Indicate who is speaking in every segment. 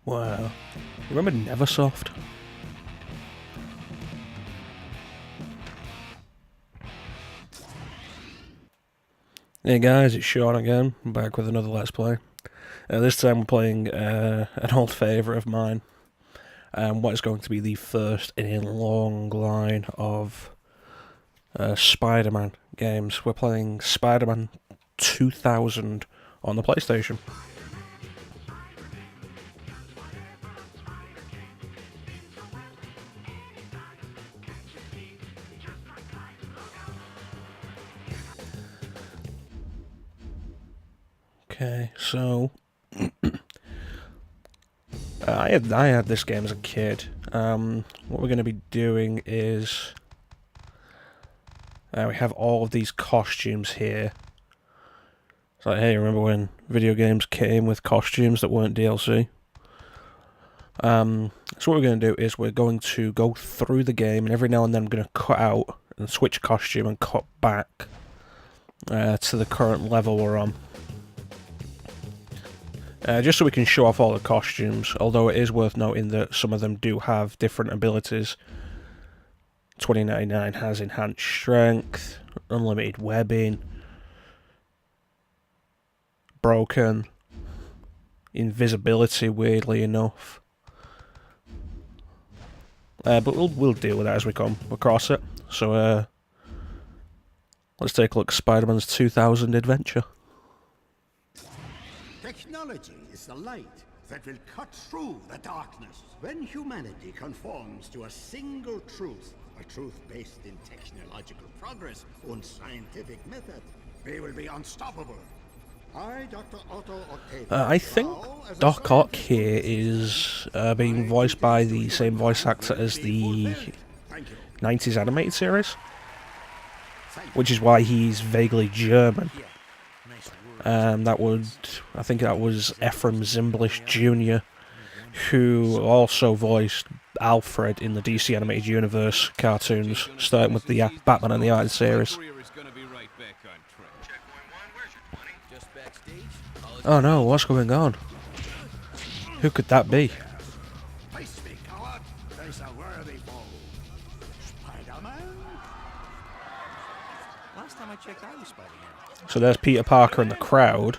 Speaker 1: Wow. Remember Neversoft? Hey guys, it's Shaun again. I'm back with another Let's Play. This time we're playing an old favourite of mine. What is going to be the first in a long line of Spider-Man games. We're playing Spider-Man 2000 on the PlayStation. Okay, so I had this game as a kid. What we're going to be doing is we have all of these costumes here. It's like, hey, remember when video games came with costumes that weren't DLC? So what we're going to do is we're going to go through the game, and every now and then I'm going to cut out and switch costume and cut back to the current level we're on. Just so we can show off all the costumes, although it is worth noting that some of them do have different abilities. 2099 has enhanced strength, unlimited webbing, broken, invisibility, weirdly enough. But we'll deal with that as we come across it. So let's take a look at Spider-Man's 2000 adventure.
Speaker 2: Technology is the light that will cut through the darkness. When humanity conforms to a single truth, a truth based in technological progress and scientific method, we will be unstoppable. I, Dr. Otto Octavius,
Speaker 1: I think Doc Ock here is being voiced by the same voice actor as the 90s animated series, which is why he's vaguely German. I think that was Ephraim Zimbalist Jr., who also voiced Alfred in the DC Animated Universe cartoons, starting with the Batman and the Iron series. Oh no, what's going on? Who could that be?
Speaker 2: Last time I checked, I was Spider-Man.
Speaker 1: So there's Peter Parker in the crowd.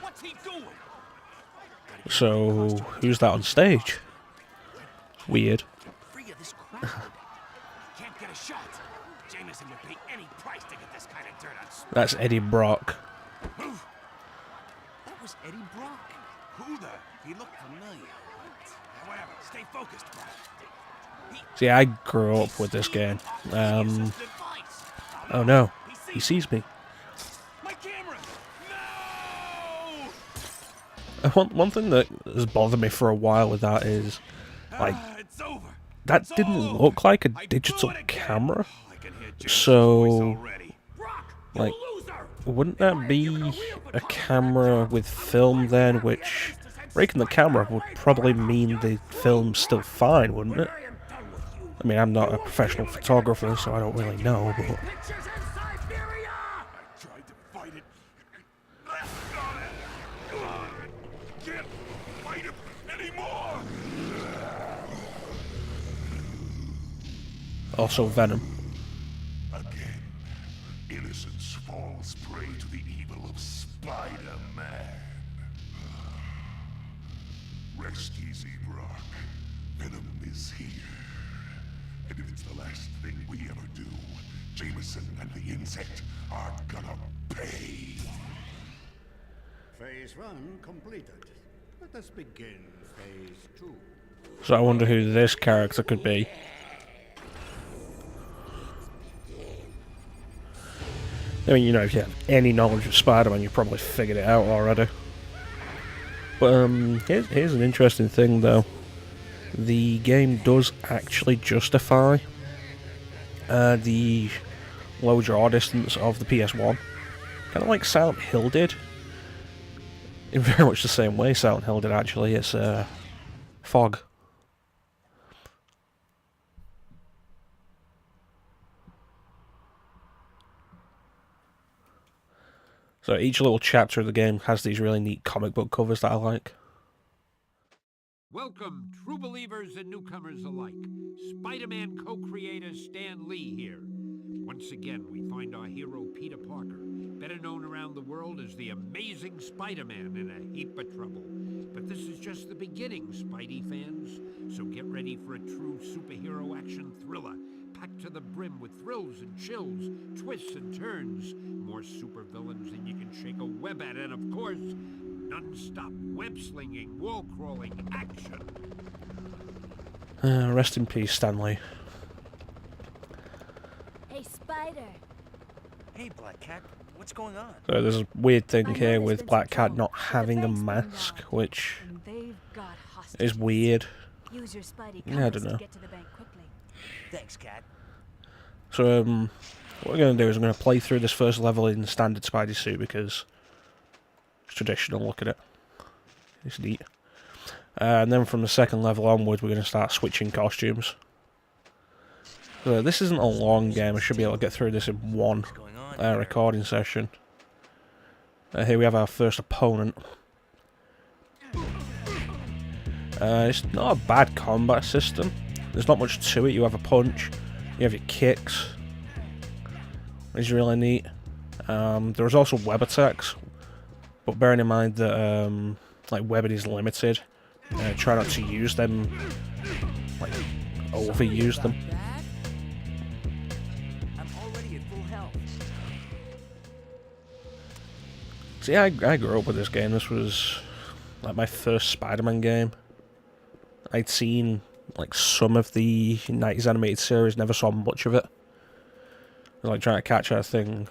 Speaker 1: So who's that on stage? Weird. That's Eddie Brock.
Speaker 2: That was Eddie Brock. Who the? He looked familiar. Whatever. Stay focused, Brock.
Speaker 1: See, I grew up with this game. Oh no, he sees me.
Speaker 2: My camera! No!
Speaker 1: One thing that has bothered me for a while with that is, like,
Speaker 2: It's over.
Speaker 1: that didn't look like a digital camera. So, like, wouldn't that be a camera with film then, which breaking the camera would probably mean the film's still fine, wouldn't it? I mean, I'm not a professional photographer, so I don't really know, but... Also Venom.
Speaker 3: Again, innocence falls prey to the evil of Spider-Man. Rest easy, Brock. Venom is here. And if it's the last thing we ever do, Jameson and the insect are gonna pay.
Speaker 2: Phase 1 completed. Let us begin phase 2.
Speaker 1: So I wonder who this character could be. I mean, you know, if you have any knowledge of Spider-Man, you probably figured it out already. But here's an interesting thing, though. The game does actually justify the low draw distance of the PS1. Kind of like Silent Hill did. In very much the same way Silent Hill did, actually. It's fog. So each little chapter of the game has these really neat comic book covers that I like.
Speaker 4: Welcome, true believers and newcomers alike. Spider-Man co-creator Stan Lee here. Once again, we find our hero Peter Parker, better known around the world as the Amazing Spider-Man, in a heap of trouble. But this is just the beginning, Spidey fans. So get ready for a true superhero action thriller, packed to the brim with thrills and chills, twists and turns, more supervillains than you can shake a web at, and of course, non-stop web-slinging, wall-crawling action.
Speaker 1: Rest in peace, Stanley.
Speaker 5: Hey, Spider.
Speaker 6: Hey, Black Cat, what's going on?
Speaker 1: So there's a weird thing here with Black Cat not having a mask, which is weird.
Speaker 5: Use your Spidey
Speaker 1: Yeah, I don't know.
Speaker 5: to get to the bank quickly.
Speaker 6: Thanks, Cat.
Speaker 1: So what we're going to do is I'm going to play through this first level in the standard Spidey suit because it's traditional. Look at it. It's neat. And then from the second level onwards, we're going to start switching costumes. So this isn't a long game. I should be able to get through this in one recording session. Here we have our first opponent. It's not a bad combat system. There's not much to it. You have a punch, you have your kicks, which is really neat. There's also web attacks, but bearing in mind that like webbing is limited, try not to use them, like overuse them. See, I grew up with this game. This was like my first Spider-Man game. I'd seen like some of the 90s animated series, never saw much of it. Like trying to catch that thing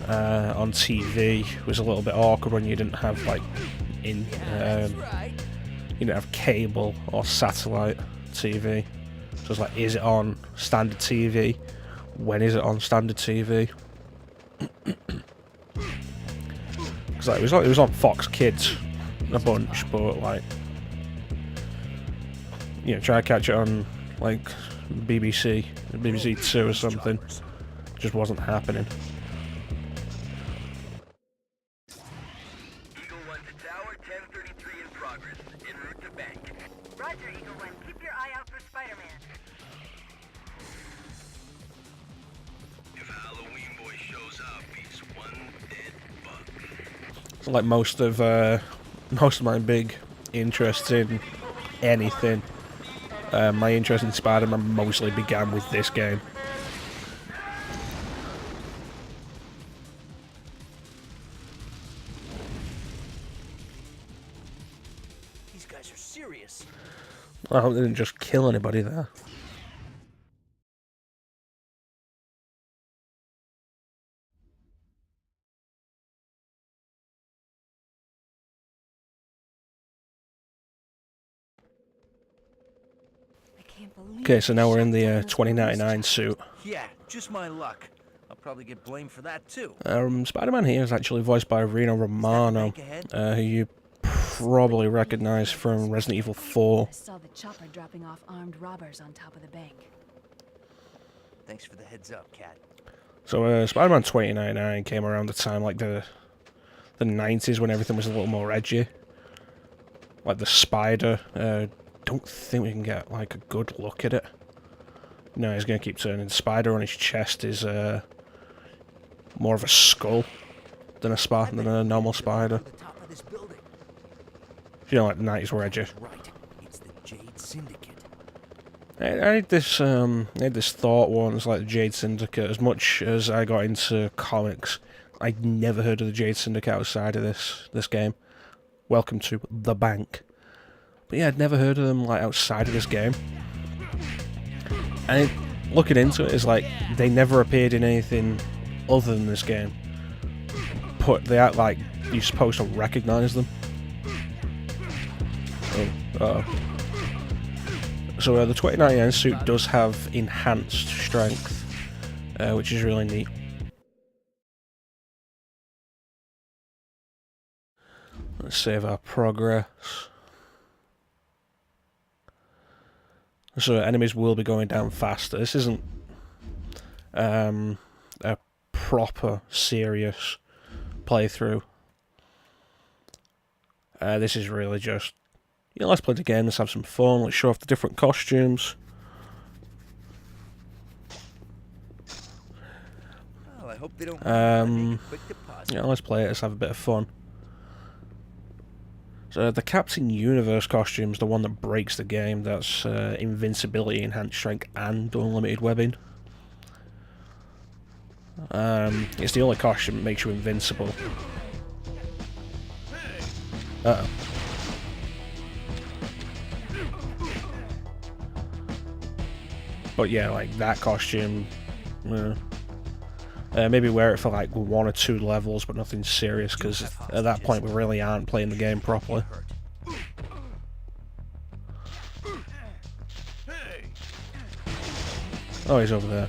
Speaker 1: on TV was a little bit awkward when you didn't have like you didn't have cable or satellite TV. So it's like, is it on standard TV? When is it on standard TV? Because like, it was on Fox Kids a bunch, but like, you know, try to catch it on like BBC 2 or something, just wasn't happening.
Speaker 7: Eagle 1 to Tower, 1033 in progress, en route to bank.
Speaker 8: Roger, Eagle 1. Keep your eye out for Spider-Man.
Speaker 7: If Halloween Boy shows up, he's one dead bug.
Speaker 1: So like most of my big interest in anything, my interest in Spider-Man mostly began with this game.
Speaker 6: These guys are serious.
Speaker 1: I hope they didn't just kill anybody there. Okay, so now we're in the 2099 suit.
Speaker 6: Yeah, just my luck. I'll probably get blamed for that too.
Speaker 1: Spider-Man here is actually voiced by Reno Romano, who you probably recognize from Resident Evil 4.
Speaker 5: I saw the chopper dropping off armed robbers on top of the bank.
Speaker 6: Thanks for the heads up, Cat.
Speaker 1: So Spider-Man 2099 came around the time like the 90s when everything was a little more edgy. Like the spider, don't think we can get like a good look at it. No, he's gonna keep turning. The spider on his chest is more of a skull than a normal spider. You know, like the 90s were edgy.
Speaker 6: Right, it's the Jade Syndicate.
Speaker 1: I had this thought once, like the Jade Syndicate. As much as I got into comics, I'd never heard of the Jade Syndicate outside of this game. Welcome to the bank. But yeah, I'd never heard of them like outside of this game. And looking into it, is like they never appeared in anything other than this game. But they act like you're supposed to recognise them. So the 2099 suit does have enhanced strength, which is really neat. Let's save our progress. So enemies will be going down faster. This isn't a proper, serious playthrough. This is really just, Yeah, let's play the game, let's have some fun, let's show off the different costumes.
Speaker 6: Well, I hope they don't make a quick deposit.
Speaker 1: Yeah, let's play it, let's have a bit of fun. So the Captain Universe costume is the one that breaks the game. That's invincibility, enhanced strength, and unlimited webbing. It's the only costume that makes you invincible. Uh-oh. But yeah, like that costume, maybe wear it for like 1 or 2 levels, but nothing serious, because at that point we really aren't playing the game properly. Oh, he's over there.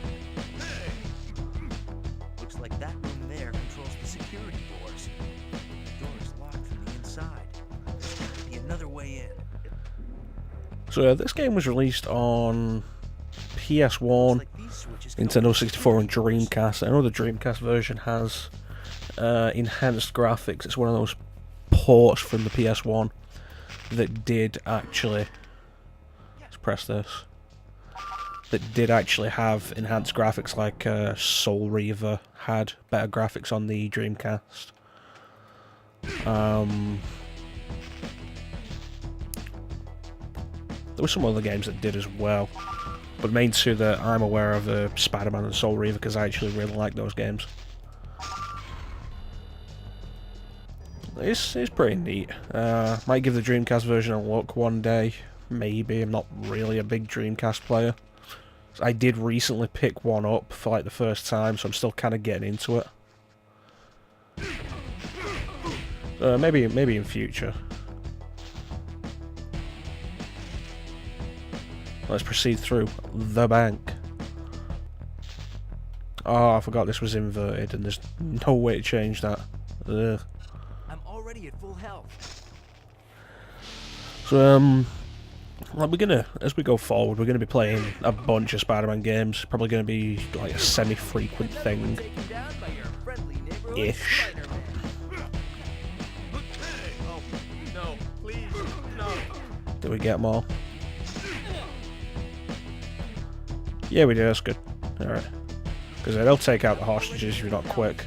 Speaker 6: Looks like that room there controls the security doors. The door is locked from the inside. There's got to be another way in.
Speaker 1: So this game was released on PS1, Nintendo 64 and Dreamcast. I know the Dreamcast version has enhanced graphics. It's one of those ports from the PS1 that did actually... Let's press this. That did actually have enhanced graphics, like Soul Reaver had better graphics on the Dreamcast. There were some other games that did as well. But the main two that I'm aware of are Spider-Man and Soul Reaver, because I actually really like those games. It's pretty neat. Might give the Dreamcast version a look one day. Maybe. I'm not really a big Dreamcast player. I did recently pick one up for like the first time, so I'm still kind of getting into it. Maybe in future. Let's proceed through the bank. Oh, I forgot this was inverted, and there's no way to change that. Ugh.
Speaker 6: I'm already at full health.
Speaker 1: So, we're gonna, as we go forward, we're gonna be playing a bunch of Spider-Man games. Probably gonna be like a semi-frequent thing, ish. Did we get them all? Yeah, we did. That's good. All right, because they'll take out the hostages if you're not quick.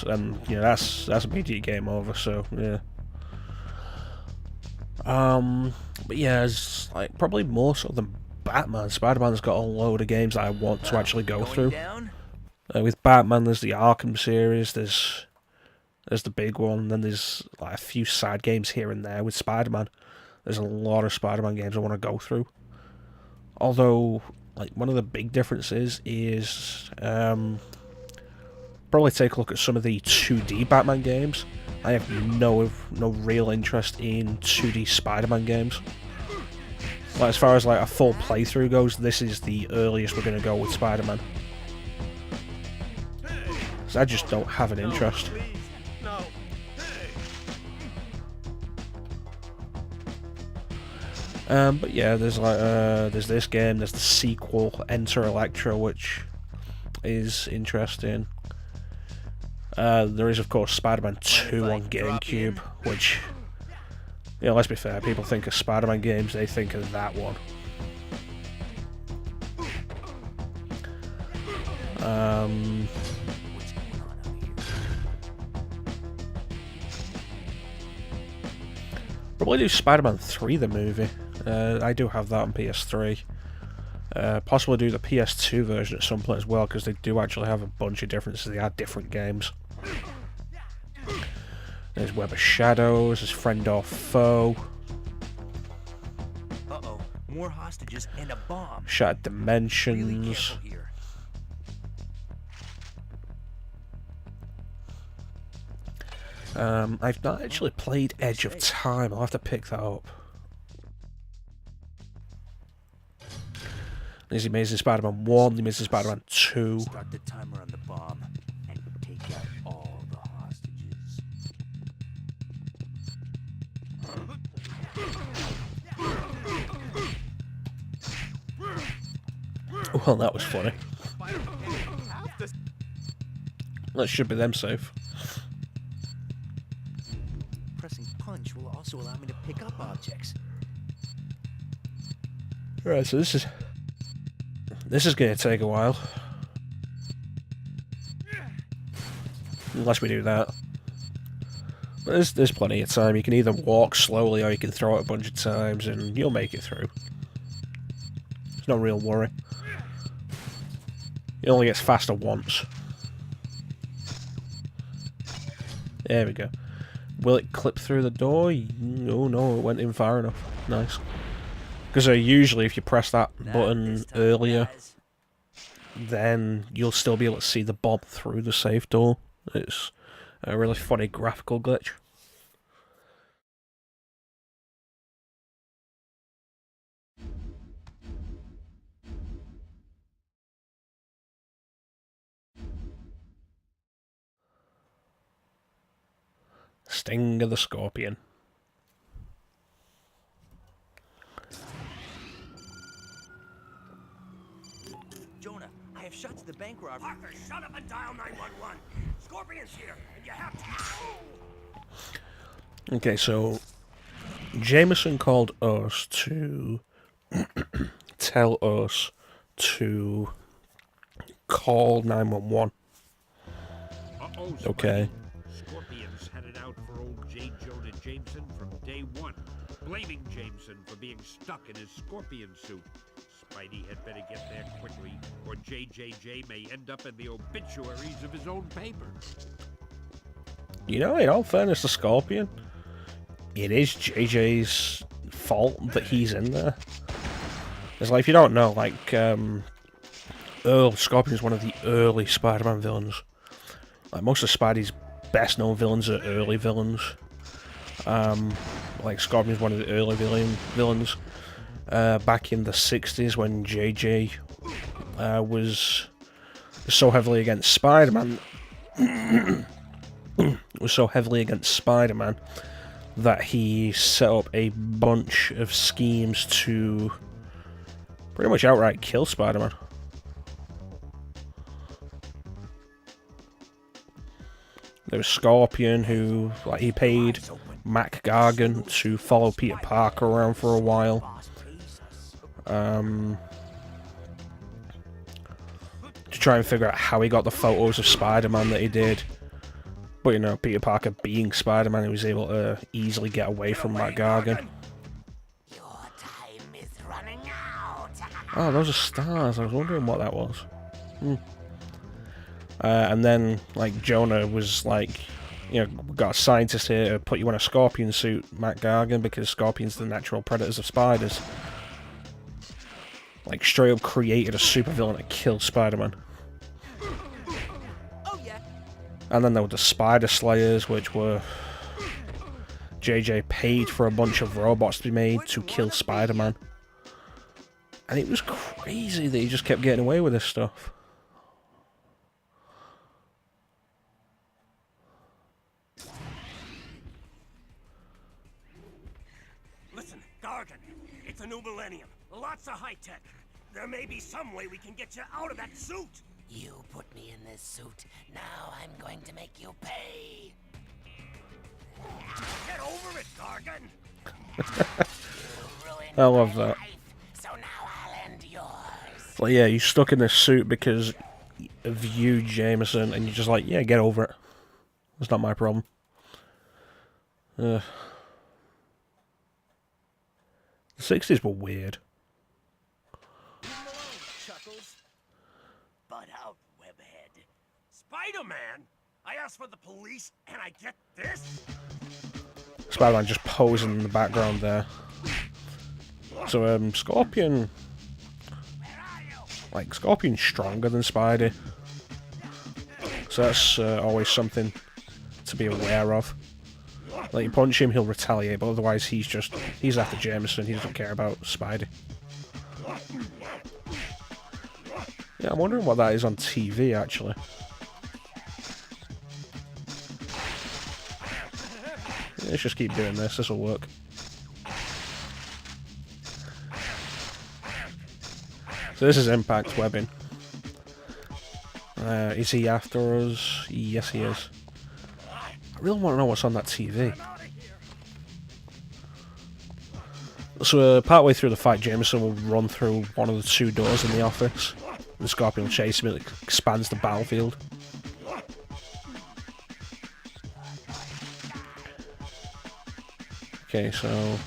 Speaker 1: And you know that's immediate game over. So yeah. But yeah, it's like probably more so than Batman. Spider-Man's got a load of games that I want to actually go through. With Batman, there's the Arkham series. There's the big one. Then there's like a few side games here and there. With Spider-Man, there's a lot of Spider-Man games I want to go through. Although, like one of the big differences is probably take a look at some of the 2D Batman games. I have no real interest in 2D Spider-Man games. Like, as far as like a full playthrough goes, this is the earliest we're going to go with Spider-Man. So I just don't have an interest. But yeah, there's like there's this game, there's the sequel, Enter Electra, which is interesting. There is, of course, Spider-Man 2 on GameCube, which, you know, let's be fair, people think of Spider-Man games, they think of that one. Probably do Spider-Man 3, the movie. I do have that on PS3. Possibly do the PS2 version at some point as well, because they do actually have a bunch of differences. They are different games. There's Web of Shadows, there's Friend or Foe.
Speaker 6: Uh-oh, more hostages and a bomb.
Speaker 1: Shattered Dimensions.
Speaker 6: Really careful here.
Speaker 1: I've not actually played Edge of Time. I'll have to pick that up. There's the Amazing Spider-Man 1, the Amazing Spider-Man 2.
Speaker 6: Start the timer on the bomb and take out all the hostages.
Speaker 1: Well, that was funny. That should be them safe.
Speaker 6: pressing punch will also allow me to pick up objects.
Speaker 1: Alright, so this is going to take a while. Unless we do that. But there's plenty of time. You can either walk slowly or you can throw it a bunch of times and you'll make it through. It's no real worry. It only gets faster once. There we go. Will it clip through the door? No, it went in far enough. Nice. Because usually if you press that button earlier, then you'll still be able to see the bomb through the safe door. It's a really funny graphical glitch. Sting of the Scorpion.
Speaker 6: Jonah, I have shot to the bank robber.
Speaker 7: Parker, shut up and dial 911. Scorpion's here, and you have to...
Speaker 1: Okay, so Jameson called us to tell us to call 911.
Speaker 4: Uh-oh,
Speaker 1: Okay.
Speaker 4: Scorpions headed out for old J. Jonah Jameson from day one, blaming Jameson for being stuck in his scorpion suit. Spidey had better get there quickly, or JJJ may end up in the obituaries of his own paper.
Speaker 1: You know, in all fairness to Scorpion, it is JJ's fault that he's in there. It's like, if you don't know, like, Scorpion's one of the early Spider-Man villains. Like, most of Spidey's best-known villains are early villains. Like, Scorpion's one of the early villains. Back in the 60s when JJ was so heavily against Spider-Man that he set up a bunch of schemes to pretty much outright kill Spider-Man. There was Scorpion, who, like, he paid Mac Gargan to follow Peter Parker around for a while. To try and figure out how he got the photos of Spider-Man that he did. But, you know, Peter Parker being Spider-Man, he was able to easily get away from Matt Gargan.
Speaker 7: Your time is running out.
Speaker 1: Oh, those are stars. I was wondering what that was. And then, like, Jonah was like, you know, we've got a scientist here to put you in a scorpion suit, Matt Gargan, because scorpions are the natural predators of spiders. Like, straight up created a supervillain to kill Spider-Man.
Speaker 6: Oh yeah.
Speaker 1: And then there were the Spider Slayers, which were... JJ paid for a bunch of robots to be made to kill Spider-Man. And it was crazy that he just kept getting away with this stuff.
Speaker 7: Listen, Gargan, it's a new millennium. Lots of high-tech. There may be some way we can get you out of that suit. You put me in this suit. Now I'm going to make you pay. Get over it, Gargan.
Speaker 1: I love that.
Speaker 7: So now I'll end yours.
Speaker 1: Like, yeah, you're stuck in this suit because of you, Jameson, and you're just like, yeah, get over it. It's not my problem. The 60s were weird.
Speaker 7: Chuckles. Butt out, webhead. Spider-Man? I asked for the police, and I get this?
Speaker 1: Spider-Man just posing in the background there. So, Scorpion... Like, Scorpion's stronger than Spidey. So that's always something to be aware of. Like, you punch him, he'll retaliate, but otherwise he's after Jameson, he doesn't care about Spidey. Yeah, I'm wondering what that is on TV, actually. Yeah, let's just keep doing this, this'll work. So this is impact webbing. Is he after us? Yes, he is. I really want to know what's on that TV. So partway through the fight, Jameson will run through one of the 2 doors in the office. The Scorpion will chase him, it expands the battlefield. Okay, so...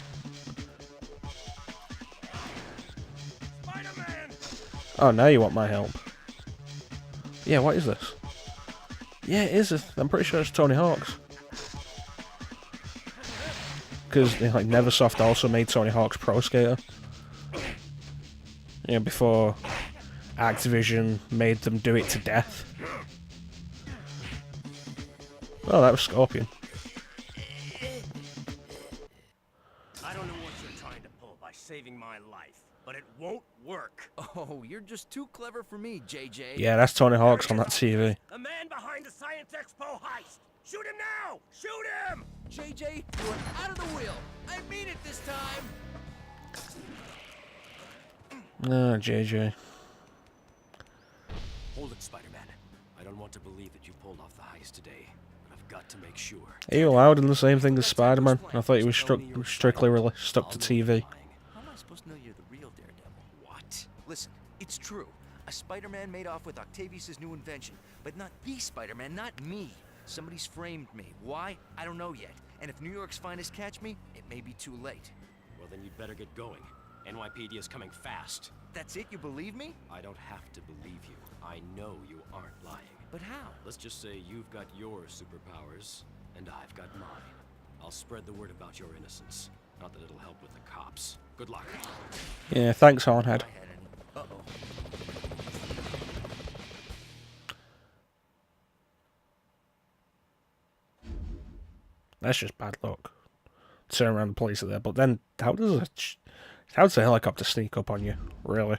Speaker 1: Oh, now you want my help. Yeah, what is this? Yeah, it is. I'm pretty sure it's Tony Hawk's. Because like Neversoft also made Tony Hawk's Pro Skater. Yeah, before Activision made them do it to death. Oh, that was Scorpion.
Speaker 7: I don't know what you're trying to pull by saving my life, but it won't work.
Speaker 6: Oh, you're just too clever for me, JJ.
Speaker 1: Yeah, that's Tony Hawk's on that TV.
Speaker 7: The man behind the Science Expo heist! Shoot him now! Shoot him!
Speaker 6: JJ, you're out of the wheel. I mean it this time.
Speaker 1: Ah, JJ.
Speaker 7: Hold it, Spider-Man. I don't want to believe that you pulled off the heist today, but I've got to make sure.
Speaker 1: Are you allowed in the same thing as Spider-Man? I thought he was strictly stuck to TV.
Speaker 6: How am I supposed to know you're the real Daredevil? What? Listen, it's true. A Spider-Man made off with Octavius' new invention, but not the Spider-Man, not me. Somebody's framed me. Why? I don't know yet. And if New York's finest catch me, it may be too late.
Speaker 7: Well, then you'd better get going. NYPD is coming fast.
Speaker 6: That's it? You believe me?
Speaker 7: I don't have to believe you. I know you aren't lying.
Speaker 6: But how?
Speaker 7: Let's just say you've got your superpowers, and I've got mine. I'll spread the word about your innocence. Not that it'll help with the cops. Good luck.
Speaker 1: Yeah, thanks, Hornhead.
Speaker 6: Uh-oh.
Speaker 1: That's just bad luck. Turn around the police are there, but then how does a helicopter sneak up on you? Really?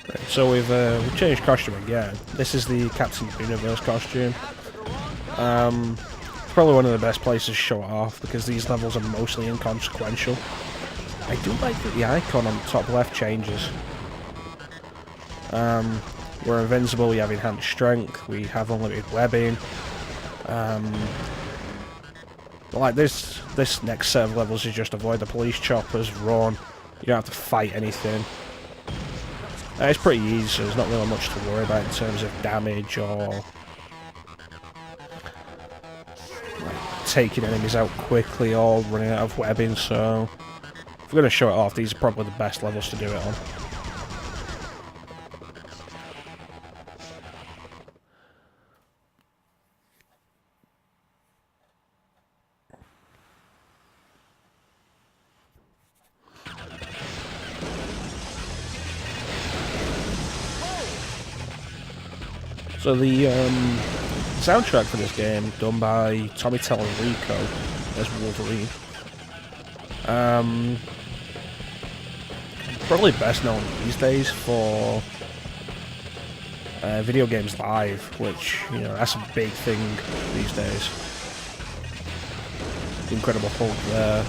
Speaker 1: Right, so we've changed costume again. This is the Captain Universe costume. Probably one of the best places to show it off because these levels are mostly inconsequential. I do like that the icon on the top left changes. We're invincible, we have enhanced strength, we have unlimited webbing. But like this next set of levels is just avoid the police choppers, run. You don't have to fight anything. It's pretty easy, so there's not really much to worry about in terms of damage or taking enemies out quickly or running out of webbing, so if we're going to show it off, these are probably the best levels to do it on. So the soundtrack for this game, done by Tommy Tallarico as Wolverine. Probably best known these days for video games live, which, you know, that's a big thing these days. The Incredible Hulk there.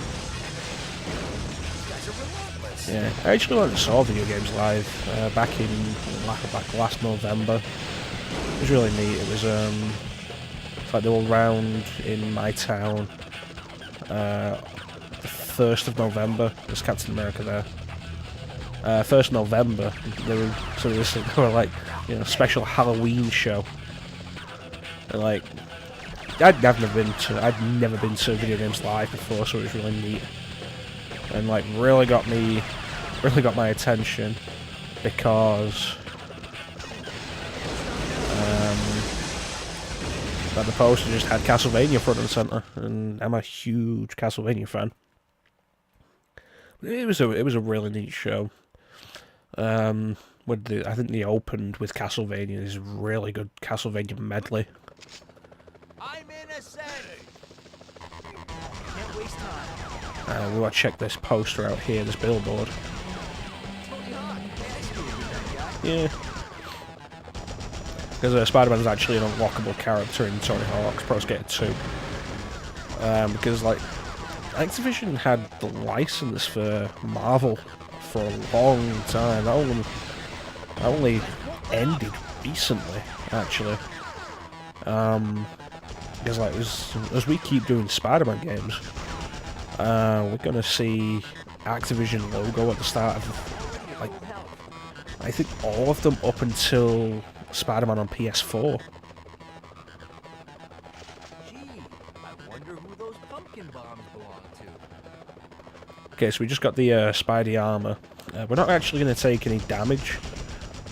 Speaker 1: Yeah, I actually went and saw video games live back last November. It was really neat. It was like they were round in my town. The 1st of November was Captain America there. 1st November they were like, you know, special Halloween show. And like I'd never been to video games live before, so it was really neat. And like really got my attention because that the poster just had Castlevania front and center, and I'm a huge Castlevania fan. It was a really neat show. I think they opened with Castlevania. This really good Castlevania medley.
Speaker 6: I'm innocent. Can't waste time.
Speaker 1: We want to check this poster out here, this billboard. Yeah. Because Spider-Man is actually an unlockable character in Tony Hawk's Pro Skater 2. Because like Activision had the license for Marvel for a long time. That only ended recently, actually. Because like as we keep doing Spider-Man games, we're gonna see Activision logo at the start of, like, I think all of them up until Spider-Man on PS4.
Speaker 6: Gee, I wonder who those pumpkin bombs belong to.
Speaker 1: Okay, so we just got the Spidey armor. We're not actually going to take any damage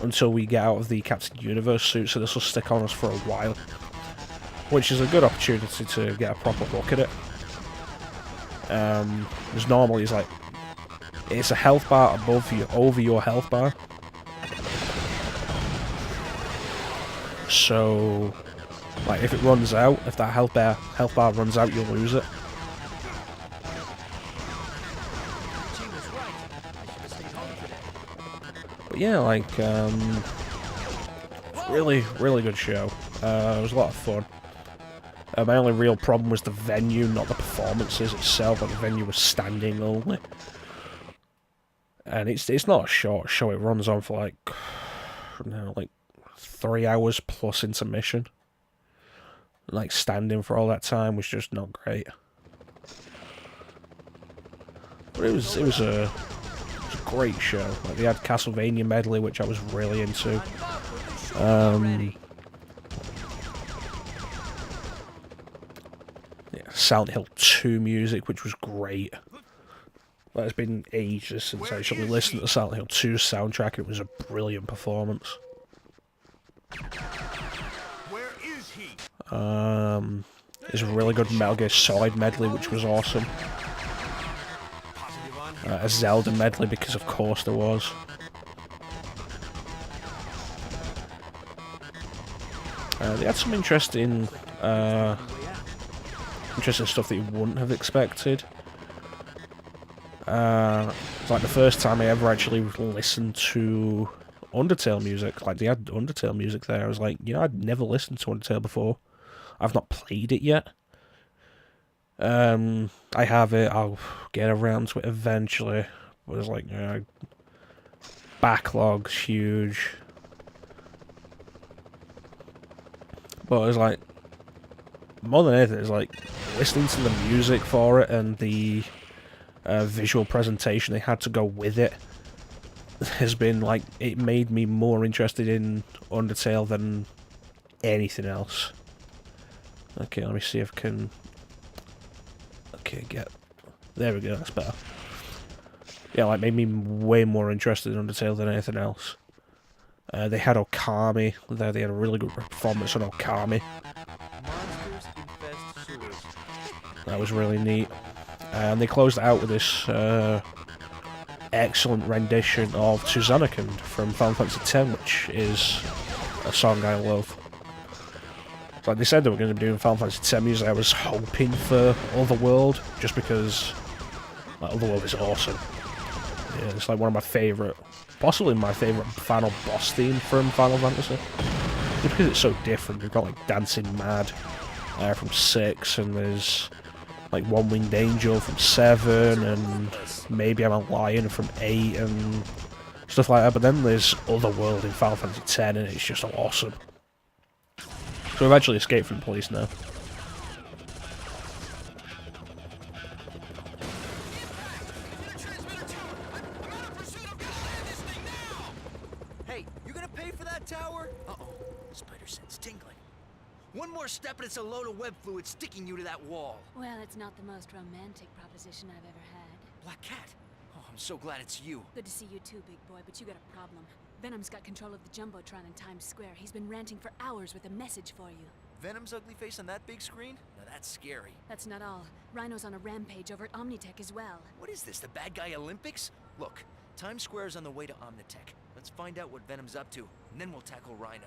Speaker 1: until we get out of the Captain Universe suit, so this will stick on us for a while, which is a good opportunity to get a proper look at it. Because normally it's a health bar over your health bar. So, like, if it runs out, if that health bar runs out, you'll lose it. But yeah, like, really good show. It was a lot of fun. My only real problem was the venue, not the performances itself. Like, the venue was standing only. And it's not a short show, it runs on for like 3 hours plus intermission. Like, standing for all that time was just not great. But it was a great show. Like, they had Castlevania medley, which I was really into. Yeah, Silent Hill 2 music, which was great. Like, it's been ages since I actually listened to the Silent Hill 2 soundtrack. It was a brilliant performance.
Speaker 7: Where is he?
Speaker 1: There's a really good Metal Gear Solid medley, which was awesome. A Zelda medley, because of course there was. They had some interesting stuff that you wouldn't have expected. It's like the first time I ever actually listened to Undertale music. Like, they had Undertale music there. I was like, you know, I'd never listened to Undertale before. I've not played it yet. I have it. I'll get around to it eventually. But it's like, you know, backlog's huge. But it's like, more than anything, it's like listening to the music for it and the visual presentation they had to go with it has been like, it made me more interested in Undertale than anything else. Okay, let me see if I can. Okay, there we go, that's better. Yeah, like, made me way more interested in Undertale than anything else. They had Okami there, they had a really good performance on Okami. That was really neat. And they closed it out with this excellent rendition of Tuzanakan from Final Fantasy X, which is a song I love. Like, they said they were going to be doing Final Fantasy X music. I was hoping for Otherworld, just because, like, Otherworld is awesome. Yeah, it's like one of my favourite, possibly my favourite final boss theme from Final Fantasy. Just because it's so different. You've got, like, Dancing Mad from 6, and there's, like, One Winged Angel from 7, and Maybe I'm a Lion from 8, and stuff like that. But then there's Otherworld in Final Fantasy X, and it's just awesome. So we've actually escaped from the police now.
Speaker 6: Hey, you gonna pay for that tower? Uh-oh, spider sense tingling. One more step and it's a load of web fluid sticking you to that wall.
Speaker 5: Well, it's not the most romantic proposition I've ever had.
Speaker 6: Black Cat. Oh, I'm so glad it's you.
Speaker 5: Good to see you too, big boy, but you got a problem. Venom's got control of the Jumbotron in Times Square. He's been ranting for hours with a message for you.
Speaker 6: Venom's ugly face on that big screen? Now that's scary.
Speaker 5: That's not all. Rhino's on a rampage over at Omnitech as well.
Speaker 6: What is this, the bad guy Olympics? Look, Times Square's on the way to Omnitech. Let's find out what Venom's up to, and then we'll tackle Rhino.